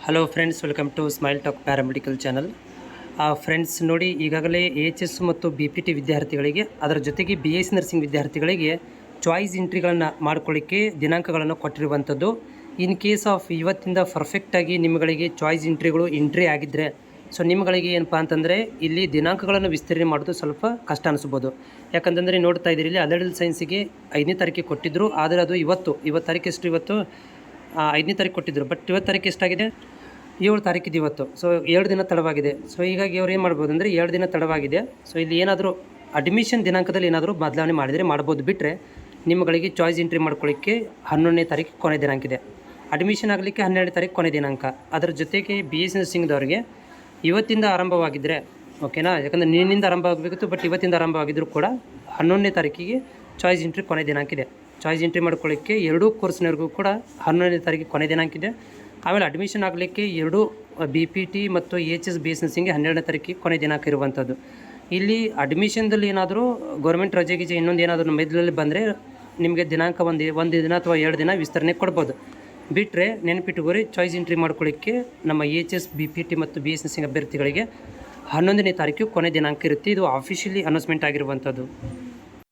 Hello friends, welcome to smile talk paramedical channel. Friends ನೋಡಿ, ಈಗಾಗಲೇ AHS ಮತ್ತು BPT ವಿದ್ಯಾರ್ಥಿಗಳಿಗೆ, ಅದರ ಜೊತೆಗೆ BS ನರ್ಸಿಂಗ್ ವಿದ್ಯಾರ್ಥಿಗಳಿಗೆ ಚಾಯ್ಸ್ ಎಂಟ್ರಿಗಳನ್ನು ಮಾಡ್ಕೊಳ್ಳಿಕ್ಕೆ ದಿನಾಂಕಗಳನ್ನು ಕೊಟ್ಟಿರುವಂಥದ್ದು. ಇನ್ ಕೇಸ್ ಆಫ್ ಇವತ್ತಿಂದ ಪರ್ಫೆಕ್ಟಾಗಿ ನಿಮ್ಮಗಳಿಗೆ ಚಾಯ್ಸ್ ಎಂಟ್ರಿ ಆಗಿದ್ದರೆ, ಸೊ ನಿಮ್ಮಗಳಿಗೆ ಏನಪ್ಪ ಅಂತಂದರೆ ಇಲ್ಲಿ ದಿನಾಂಕಗಳನ್ನು ವಿಸ್ತರಣೆ ಮಾಡೋದು ಸ್ವಲ್ಪ ಕಷ್ಟ ಅನಿಸ್ಬೋದು. ಯಾಕಂತಂದರೆ ನೋಡ್ತಾ ಇದ್ದೀರಿ, ಇಲ್ಲಿ ಅಡಲ್ಟ್ ಸೈನ್ಸಿಗೆ 5ನೇ ತಾರೀಕಿಗೆ ಕೊಟ್ಟಿದ್ದರು. ಆದರೆ ಅದು ಇವತ್ತು ತಾರೀಕು ಎಷ್ಟು, ಇವತ್ತು 5ನೇ ತಾರೀಕು ಕೊಟ್ಟಿದ್ದರು. ಬಟ್ ಇವತ್ತು ತಾರೀಕು ಎಷ್ಟಾಗಿದೆ, 7 ತಾರೀಕಿದು ಇವತ್ತು. ಸೊ 2 ದಿನ ತಡವಾಗಿದೆ. ಸೊ ಹೀಗಾಗಿ ಅವ್ರು ಏನು ಮಾಡ್ಬೋದು ಅಂದರೆ 2 ದಿನ ತಡವಾಗಿದೆ. ಸೊ ಇಲ್ಲಿ ಏನಾದರೂ ಅಡ್ಮಿಷನ್ ದಿನಾಂಕದಲ್ಲಿ ಏನಾದರೂ ಬದಲಾವಣೆ ಮಾಡಿದರೆ ಮಾಡ್ಬೋದು. ಬಿಟ್ಟರೆ ನಿಮ್ಮಗಳಿಗೆ ಚಾಯ್ಸ್ ಎಂಟ್ರಿ ಮಾಡ್ಕೊಳ್ಳಿಕ್ಕೆ 11ನೇ ತಾರೀಕು ಕೊನೆ ದಿನಾಂಕ ಇದೆ. ಅಡ್ಮಿಷನ್ ಆಗಲಿಕ್ಕೆ 12ನೇ ತಾರೀಕು ಕೊನೆ ದಿನಾಂಕ. ಅದರ ಜೊತೆಗೆ BS ನರ್ಸಿಂಗ್ದವ್ರಿಗೆ ಇವತ್ತಿಂದ ಆರಂಭವಾಗಿದ್ದರೆ ಓಕೆನಾ, ಯಾಕಂದರೆ ನಿನ್ನಿಂದ ಆರಂಭ ಆಗಬೇಕಿತ್ತು, ಬಟ್ ಇವತ್ತಿಂದ ಆರಂಭವಾಗಿದ್ದರೂ ಕೂಡ 11ನೇ ತಾರೀಕಿಗೆ ಚಾಯ್ಸ್ ಎಂಟ್ರಿ ಕೊನೆ ದಿನಾಂಕ ಇದೆ. ಚಾಯ್ಸ್ ಎಂಟ್ರಿ ಮಾಡ್ಕೊಳ್ಳಿಕ್ಕೆ 2 ಕೋರ್ಸ್ನವ್ರಿಗೂ ಕೂಡ 11ನೇ ತಾರೀಕಿಗೆ ಕೊನೆ ದಿನಾಂಕ ಇದೆ. ಆಮೇಲೆ ಅಡ್ಮಿಷನ್ ಆಗಲಿಕ್ಕೆ 2 BPT ಮತ್ತು AHS BS ನರ್ಸಿಂಗ್ಗೆ 12ನೇ ತಾರೀಕಿಗೆ ಕೊನೆ ದಿನಾಂಕ ಇರುವಂಥದ್ದು. ಇಲ್ಲಿ ಅಡ್ಮಿಷನ್ದಲ್ಲಿ ಏನಾದರೂ ಗೌರ್ಮೆಂಟ್ ರಜೆ ಇನ್ನೊಂದು ಏನಾದರೂ ಮೆದ್ಲಲ್ಲಿ ಬಂದರೆ ನಿಮಗೆ ದಿನಾಂಕ ಒಂದು ದಿನ ಅಥವಾ 2 ದಿನ ವಿಸ್ತರಣೆ ಕೊಡ್ಬೋದು. ಬಿಟ್ಟರೆ ನೆನಪಿಟ್ಟುಕೋರಿ, ಚಾಯ್ಸ್ ಎಂಟ್ರಿ ಮಾಡ್ಕೊಳ್ಳಿಕ್ಕೆ ನಮ್ಮ AHS BPT ಮತ್ತು BS ನರ್ಸಿಂಗ್ ಅಭ್ಯರ್ಥಿಗಳಿಗೆ 11ನೇ ತಾರೀಕು ಕೊನೆ ದಿನಾಂಕ ಇರುತ್ತೆ. ಇದು ಆಫಿಷಿಯಲಿ ಅನೌನ್ಸ್ಮೆಂಟ್ ಆಗಿರುವಂಥದ್ದು.